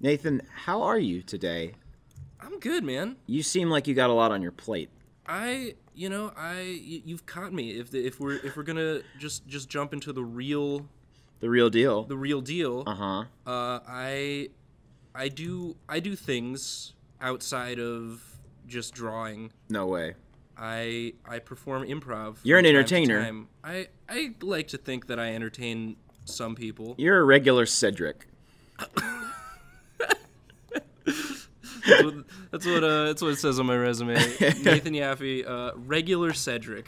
Nathan, how are you today? I'm good, man. You seem like you got a lot on your plate. You've caught me. If we're gonna just jump into the real Deal. deal. Uh-huh. I do things outside of just drawing. No way. I perform improv. You're an from time to entertainer. time. I like to think that I entertain some people. You're a regular Cedric. That's what it says on my resume. Nathan Yaffe, regular Cedric.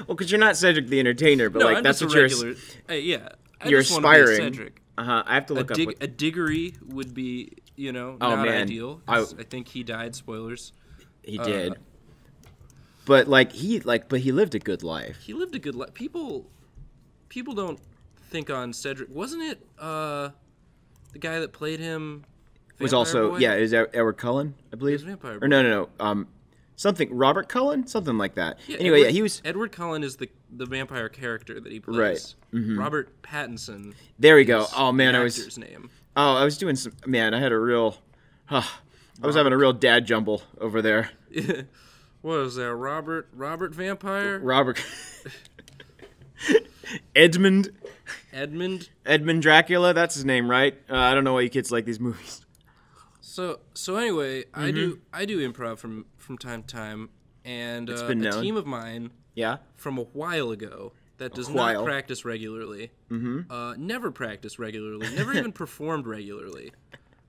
Well, because you're not Cedric the entertainer, but No, like I'm that's just what a you're. regular. Hey, I You're just want to be a aspiring. Cedric. I have to look up. A diggery would be, not man. ideal. 'Cause I think he died. Spoilers. He did. But he lived a good life. He lived a good life. People don't think on Cedric. Wasn't it the guy that played him? Was Vampire also Boy? is Edward Cullen, I believe. He was Vampire Or Boy. no. Something Robert Cullen, something like that. Yeah, Anyway, he was. Edward Cullen is the vampire character that he plays. Right. Mm-hmm. Robert Pattinson. There we go. is Oh man, the I was. actor's name. Oh, I was doing some. Man, I had a real. I was having a real dad jumble over there. What is that? Robert Vampire? Robert. Edmund Dracula. That's his name, right? I don't know why you kids like these movies. So anyway, I do improv from time to time, and It's been a known. team of mine Yeah. from a while ago that does while. not practice regularly, never practiced regularly, never even performed regularly.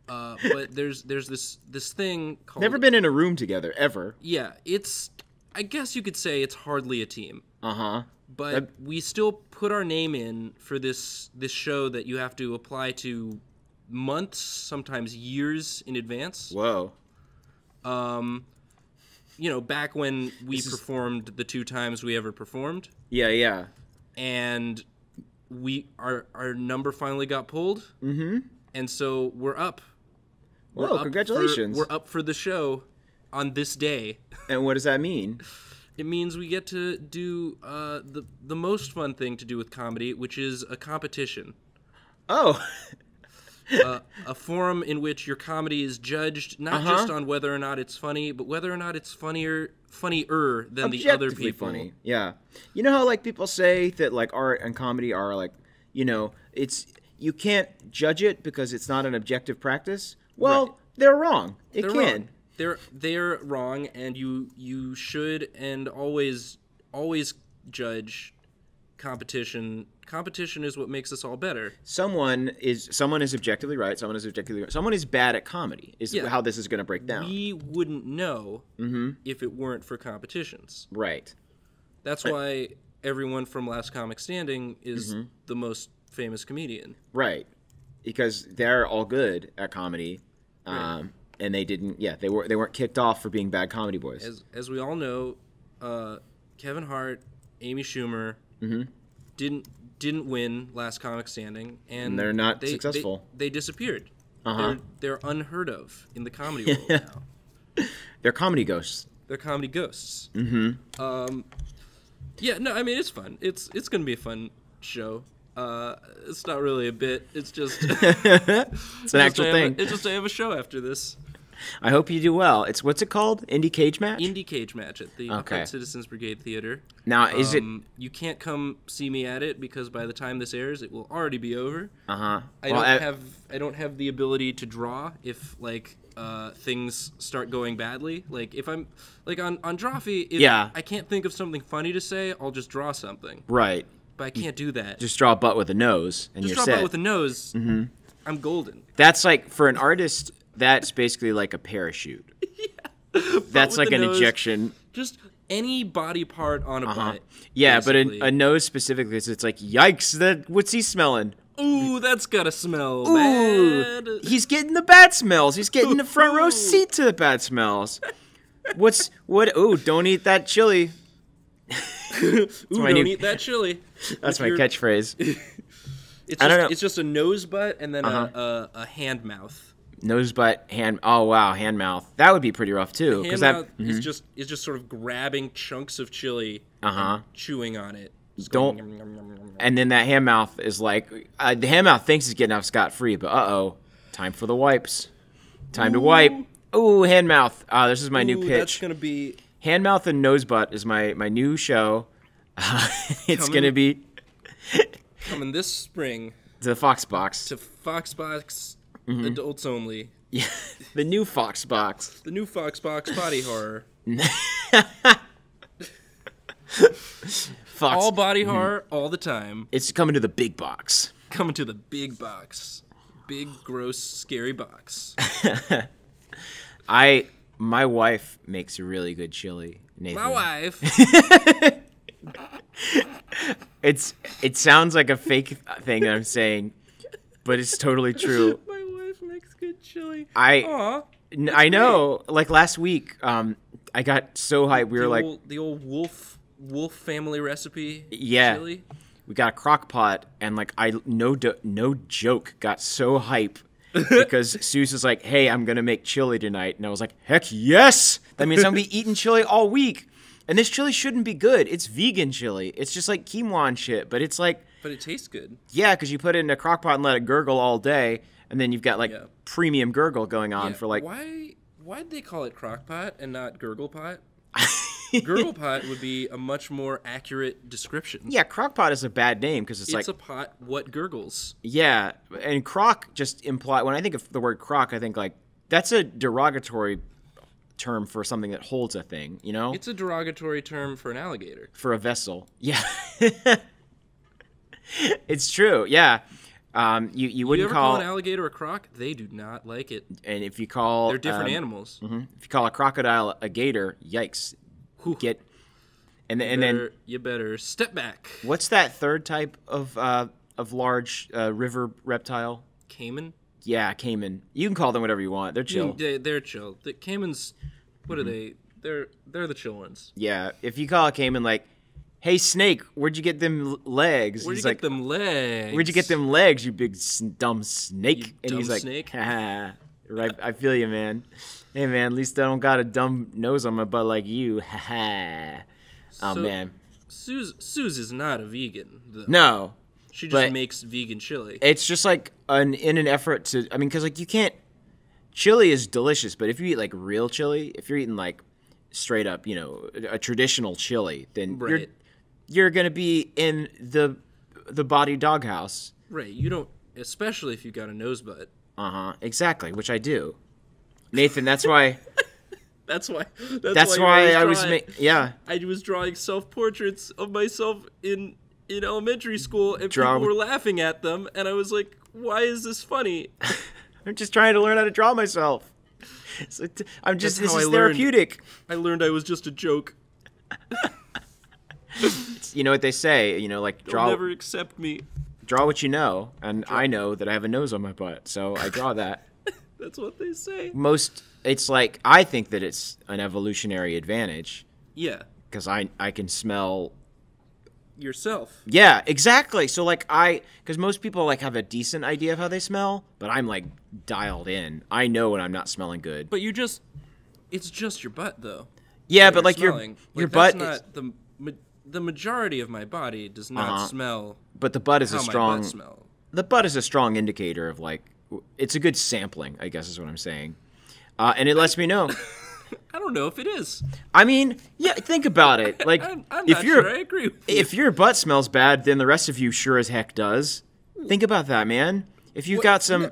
But there's this thing called Never been in a room together ever. Yeah, I guess you could say it's hardly a team. Uh-huh. But we still put our name in for this show that you have to apply to months, sometimes years in advance. Whoa. Back when we performed the 2 times we ever performed, Yeah. and our number finally got pulled. Mm-hmm. And so we're up. Whoa, congratulations. We're up for the show on this day. And what does that mean? It means we get to do the most fun thing to do with comedy, which is a competition. Oh. A forum in which your comedy is judged not just on whether or not it's funny, but whether or not it's funnier than the other Objectively people. funny. Yeah. You know how people say that art and comedy are it's you can't judge it because it's not an objective practice? Well, Right. they're wrong. It They're can. wrong. They're wrong, and you should and always judge competition. Competition is what makes us all better. Someone is objectively right, someone is objectively wrong. Someone is bad at comedy is how this is going to break down. We wouldn't know if it weren't for competitions. Right. That's why everyone from Last Comic Standing is Mm-hmm. the most famous comedian. Right. Because they're all good at comedy. Right. And they weren't kicked off for being bad comedy boys. As we all know, Kevin Hart, Amy Schumer didn't win Last Comic Standing, and they're not successful. They disappeared. Uh-huh. They're unheard of in the comedy world now. They're comedy ghosts. They're comedy ghosts. Mm-hmm. Yeah, no, I mean it's fun. It's gonna be a fun show. It's not really a bit. It's just It's an actual thing. It's just I have a show after this. I hope you do well. What's it called? Indie Cage Match? Indie Cage Match at the Okay. Citizens Brigade Theater. Now, is it... You can't come see me at it because by the time this airs, it will already be over. Uh-huh. I don't have the ability to draw if things start going badly. Like if I'm on Drawfee, if I can't think of something funny to say, I'll just draw something. Right. But I can't do that. Just draw a butt with a nose, and Just you're draw set. butt with a nose. Mm-hmm. I'm golden. That's for an artist, that's basically like a parachute. That's like an nose. Ejection. Just any body part on a butt. Yeah, basically. but a nose specifically, so it's like, yikes, what's he smelling? Ooh, that's gotta smell Ooh, bad. he's getting the bad smells. He's getting the front row seat to the bad smells. Ooh, don't eat that chili. Ooh, don't eat that chili. That's my catchphrase. It's just a nose butt and then a hand mouth. Nose, butt, hand. Oh wow, hand mouth. That would be pretty rough too. Hand mouth is just sort of grabbing chunks of chili and chewing on it. And then that hand mouth is like the hand mouth thinks he's getting off scot free, but Time for the wipes. Time to wipe. Ooh, hand mouth. This is my new pitch. That's gonna be hand mouth and nose butt is my new show. It's gonna be coming this spring to the Fox Box. To Fox Box, adults only. Yeah, the new Fox Box. The new Fox Box body horror. Fox. All body horror, all the time. It's coming to the big box. Coming to the big box. Big, gross, scary box. My wife makes really good chili, Nathan. My wife. It sounds like a fake thing that I'm saying, but it's totally true. My wife makes good chili. I know. Like last week, I got so hyped. We were the old wolf family recipe. Yeah. Chili. We got a crock pot, and like no joke, got so hype because Suze was like, "Hey, I'm gonna make chili tonight," and I was like, "Heck yes! That means I'm gonna be eating chili all week." And this chili shouldn't be good. It's vegan chili. It's just like quinoa and shit, but it's like. But it tastes good. Yeah, because you put it in a crock pot and let it gurgle all day, and then you've got like premium gurgle going on for like. Why'd they call it crock pot and not gurgle pot? Gurgle pot would be a much more accurate description. Yeah, crock pot is a bad name because it's like... It's a pot what gurgles. Yeah, and crock just imply... When I think of the word crock, I think like... That's a derogatory term for something that holds a thing, you know? It's a derogatory term for an alligator. For a vessel. Yeah. It's true, yeah. You wouldn't call an alligator a croc? They do not like it. And if you call... They're different animals. Mm-hmm. If you call a crocodile a gator, yikes. Get and then you better step back. What's that third type of large river reptile? Caiman? Yeah, caiman. You can call them whatever you want. They're chill. They're chill. The caimans, what are they? They're the chill ones. Yeah. If you call a caiman like, "Hey snake, where'd you get them legs?" Where'd you get them legs? "Where'd you get them legs, you big dumb snake?" And he's like, snake? "Ha, right, I feel you, man. Hey, man, at least I don't got a dumb nose on my butt like you. Ha ha." Oh, man. Suze is not a vegan, though. No. She just makes vegan chili. It's just like in an effort to, I mean, because like you can't, chili is delicious, but if you eat like real chili, if you're eating like straight up, you know, a traditional chili, then you're going to be in the body doghouse. Right. You don't, especially if you got a nose butt. Uh-huh. Exactly, which I do. Nathan, that's why. That's why I was I was drawing self-portraits of myself in elementary school, and people were laughing at them, and I was like, "Why is this funny?" I'm just trying to learn how to draw myself. This is therapeutic. I learned I was just a joke. You know what they say, you know, like They'll never accept me. Draw what you know, and I know that I have a nose on my butt, so I draw that. That's what they say. It's like, I think that it's an evolutionary advantage. Yeah. Because I can smell... yourself. Yeah, exactly. So, like, because most people, like, have a decent idea of how they smell, but I'm, like, dialed in. I know when I'm not smelling good. But it's just your butt, though. Yeah, but, like, your butt... That's not the majority of my body does not smell. But the butt is how a strong... my butt smell. The butt is a strong indicator of, like... It's a good sampling, I guess is what I'm saying. And it lets me know. I don't know if it is. I mean, yeah, think about it. Like, I'm not sure I agree with you. If your butt smells bad, then the rest of you sure as heck does. Think about that, man. If you've got some...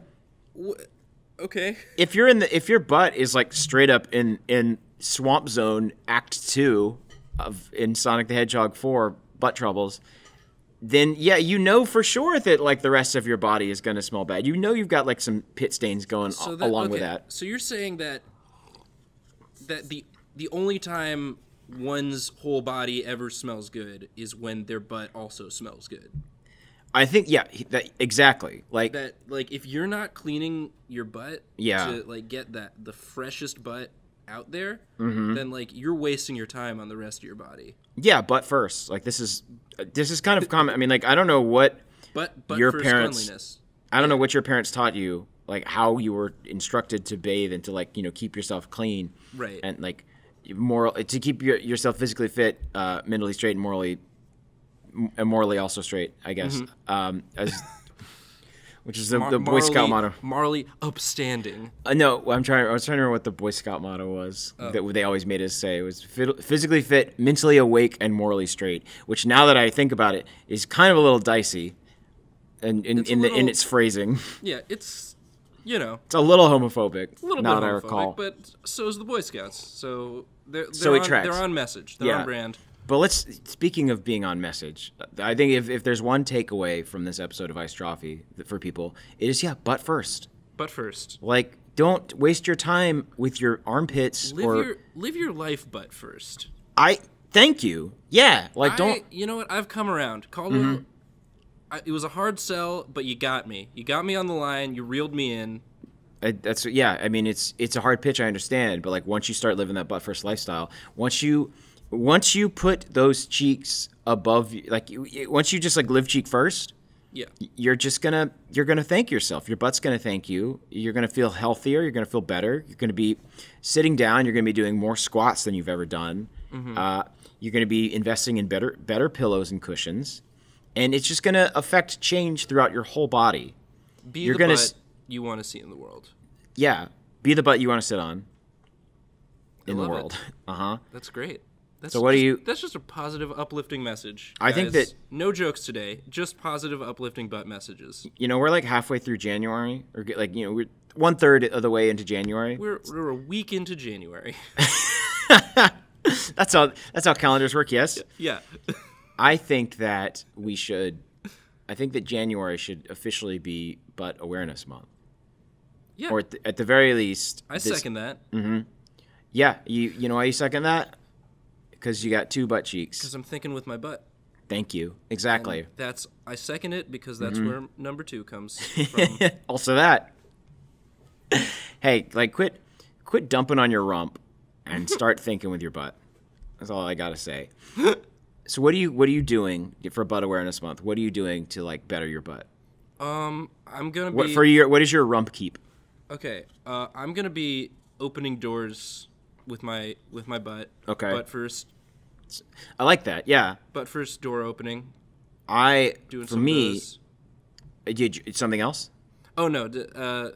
Okay. If your butt is, like, straight up in Swamp Zone Act 2 in Sonic the Hedgehog 4, Butt Troubles... then, yeah, you know for sure that, like, the rest of your body is going to smell bad. You know you've got, like, some pit stains going along with that. So you're saying that the only time one's whole body ever smells good is when their butt also smells good. I think, yeah, exactly. Like if you're not cleaning your butt to, like, get the freshest butt out there, then, like, you're wasting your time on the rest of your body. Yeah, butt first. Like, this is kind of common. I mean, like, I don't know what your parents... Cleanliness. I don't know what your parents taught you, like, how you were instructed to bathe and to, like, you know, keep yourself clean. Right. And, like, to keep yourself physically fit, mentally straight, and morally also straight, I guess. which is the Boy Scout motto. Morally upstanding. No, I was trying to remember what the Boy Scout motto was that they always made us say. It was physically fit, mentally awake, and morally straight. Which, now that I think about it, is kind of a little dicey, in its phrasing. Yeah, it's it's a little homophobic. A little now bit that homophobic, I recall. but so is the Boy Scouts. So they're on message. They're on brand. But speaking of being on message, I think if there's one takeaway from this episode of Iced Drawfee for people, it is, butt first. Butt first. Like, don't waste your time with your armpits. Live your life butt first. Thank you. Yeah, don't. You know what? I've come around. Caldwell, it was a hard sell, but you got me. You got me on the line. You reeled me in. I mean, it's a hard pitch, I understand, but like once you start living that butt first lifestyle, once you put those cheeks above, like once you just like live cheek first, you're gonna thank yourself. Your butt's gonna thank you. You're gonna feel healthier. You're gonna feel better. You're gonna be sitting down. You're gonna be doing more squats than you've ever done. You're gonna be investing in better pillows and cushions, and it's just gonna affect change throughout your whole body. Be the butt you want to see in the world. Yeah, be the butt you want to sit on in the world. That's great. That's just a positive, uplifting message. I think that no jokes today, just positive, uplifting butt messages. We're like halfway through January, or like we're 1/3 of the way into January. We're a week into January. That's how calendars work. Yes. Yeah. I think that January should officially be Butt Awareness Month. Yeah. Or at the very least, I second that. Yeah. You know why you second that? Because you got two butt cheeks. Because I'm thinking with my butt. Thank you. Exactly. And I second it because that's where number 2 comes from. Also that. Hey, like quit dumping on your rump and start thinking with your butt. That's all I gotta say. So what are you doing for Butt Awareness Month? What are you doing to like better your butt? I'm gonna what is your rump keep? Okay. I'm gonna be opening doors with my butt. Okay. Butt first. I like that. Yeah. Butt first door opening. Doing something else? Oh no.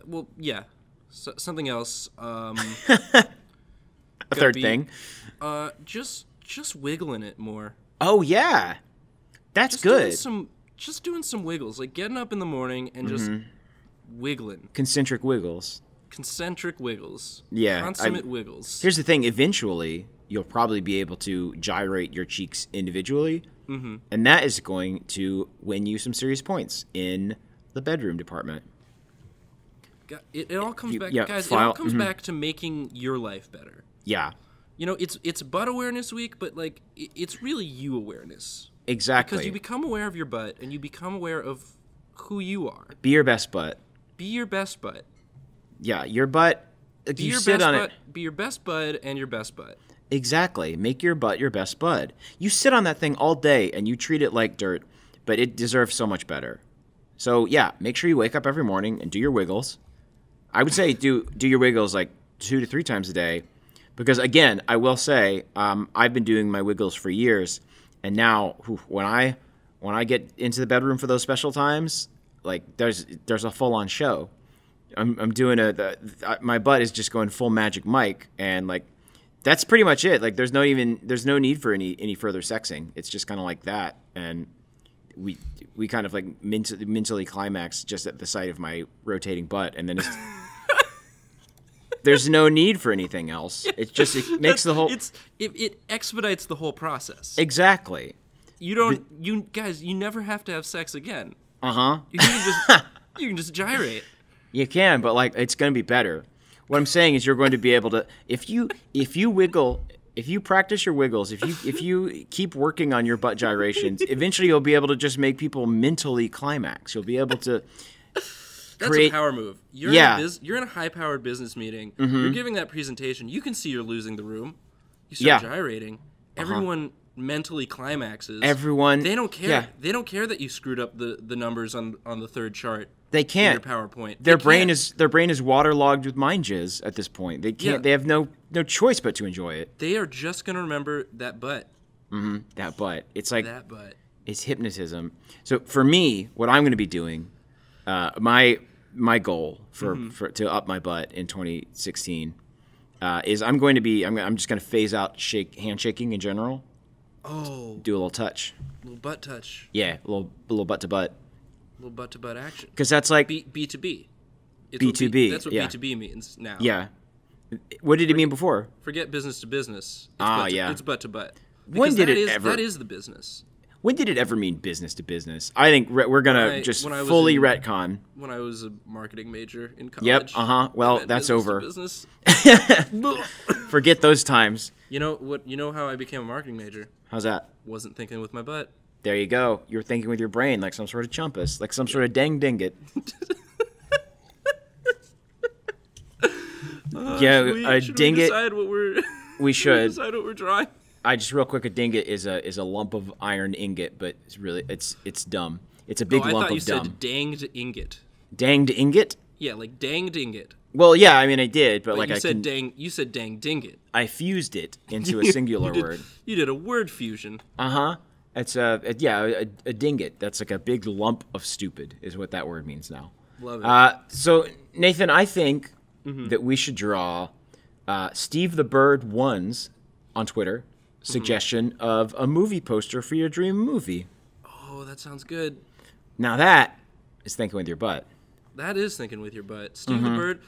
Well, yeah. Something else. A third thing. Just wiggling it more. Oh yeah, that's good. Just doing some wiggles, like getting up in the morning and just wiggling. Concentric wiggles. Yeah. Consummate wiggles. Here's the thing. Eventually, you'll probably be able to gyrate your cheeks individually, and that is going to win you some serious points in the bedroom department. It all comes back, guys. It all comes back to making your life better. Yeah. It's Butt Awareness Week, but like it's really you awareness. Exactly. Because you become aware of your butt, and you become aware of who you are. Be your best butt. Be your best butt. Yeah, your butt. Be your best butt. Be your best bud and your best butt. Exactly. Make your butt your best bud. You sit on that thing all day, and you treat it like dirt, but it deserves so much better. So yeah, make sure you wake up every morning and do your wiggles. I would say do your wiggles like 2 to 3 times a day. Because again, I will say I've been doing my wiggles for years, and now when I get into the bedroom for those special times, like there's a full on show. I'm doing my butt is just going full Magic Mike, and like that's pretty much it. Like there's no need for any further sexing. It's just kind of like that, and we kind of like mentally climax just at the sight of my rotating butt, and then it's. There's no need for anything else. It makes the whole. It expedites the whole process. Exactly. You guys, you never have to have sex again. You can just gyrate. You can, but like it's going to be better. What I'm saying is you're going to be able to if you wiggle, if you practice your wiggles, if you keep working on your butt gyrations, eventually you'll be able to just make people mentally climax. You'll be able to. That's a power move. You're in a high-powered business meeting. You're giving that presentation. You can see you're losing the room. You start gyrating. Everyone mentally climaxes. Everyone. They don't care. Yeah. They don't care that you screwed up the numbers on the third chart. They can't. In your PowerPoint. Their brain is waterlogged with mind jizz at this point. They can't. Yeah. They have no choice but to enjoy it. They are just gonna remember that butt. That butt. It's like that butt. It's hypnotism. So for me, what I'm going to be doing. My goal for to up my butt in 2016 is I'm just going to phase out handshaking in general. Oh. Do a little touch. A little butt touch. Yeah, a little butt to butt. A little butt to butt action. Because that's like B2B. B2B. That's what B2B means now. Yeah. What did it mean before? Forget business to business. It's butt to butt. When did it ever? That is the business. When did it ever mean business to business? I think we're gonna just fully retcon. When I was a marketing major in college. Yep. Well, that's over. Business. Forget those times. You know what? You know how I became a marketing major? How's that? Wasn't thinking with my butt. There you go. You were thinking with your brain, like some sort of chumpus, like some sort of dang dinget. A dinget. We should decide what we're drawing. Real quick, a dinget is a lump of iron ingot, but it's dumb. It's a big lump of dumb. I thought you said danged ingot. Danged ingot? Yeah, like danged ingot. Well, yeah, I mean I did, but like you said dang dinget. I fused it into a singular word. You did a word fusion. It's a dinget. That's like a big lump of stupid is what that word means now. Love it. So Nathan, I think that we should draw Steve the Bird Ones on Twitter suggestion of a movie poster for your dream movie. Oh, that sounds good. Now that is thinking with your butt. That is thinking with your butt. Steve the Bird,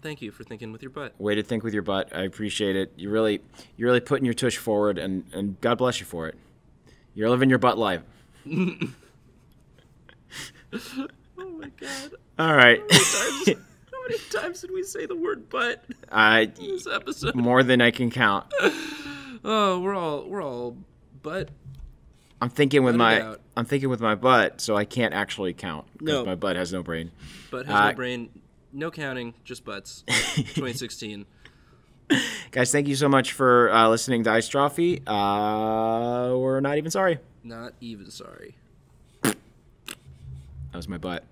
thank you for thinking with your butt. Way to think with your butt. I appreciate it. You're really putting your tush forward, and God bless you for it. You're living your butt life. Oh my God. All right. How many times did we say the word butt in this episode? More than I can count. Oh, we're all butt. I'm thinking with my butt, so I can't actually count because my butt has no brain. Butt has no brain. No counting, just butts. 2016. Guys, thank you so much for listening to Iced Drawfee. We're not even sorry. Not even sorry. That was my butt.